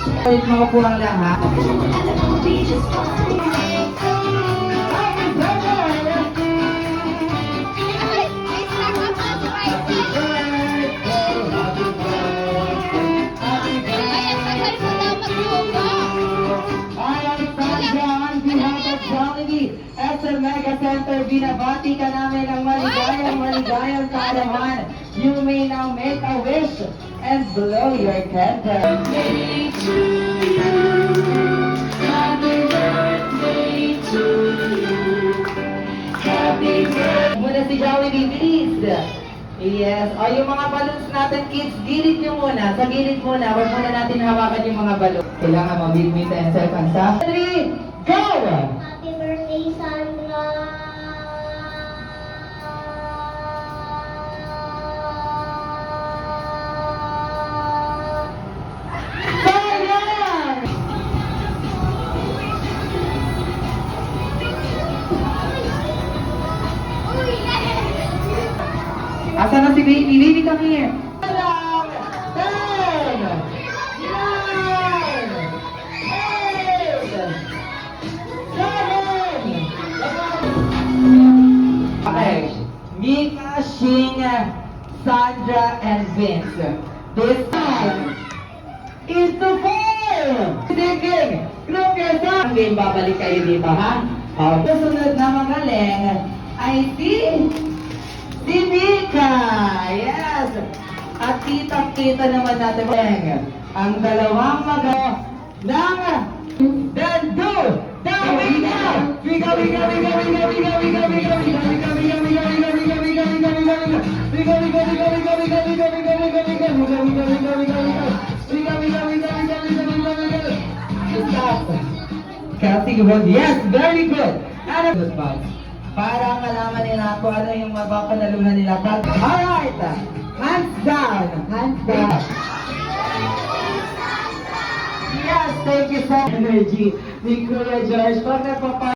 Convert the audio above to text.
Ulit mo po lang ha. Sa Mega Center, binabati ka namin ng maligayang kaarawan. You may now make a wish and blow your candle. Happy birthday to you. Happy birthday to you. Happy birthday. Muna si Jollibee, please. Yes. O, yung mga balloons natin, kids, gilid nyo muna. Sa gilid muna. Huwag muna natin hawakan yung mga balloons. Kailangan mabit-bit and seconds, ha? 3, go! Happy birthday, Sandra! Sayang! Asan na si baby? Baby, come here. 10, 9, 8, 7. Okay. Mika, Shing, Sandra, and Vince. This time is the game! Thinking, look at that! Ang game, babalik kayo dito, ha? O, susunod na magaling ay si Mika! Yes! At kitang-kita naman natin ang dalawang ng Dando! Wika! Wika! Kasi good. Yes, very good. Ano good ba? Para malaman nila kung ano yung mapapanalunan nila. Alright! Hands down! Hands down! Yes, thank you so much. Energy ni Kuya George. Pag nagpapa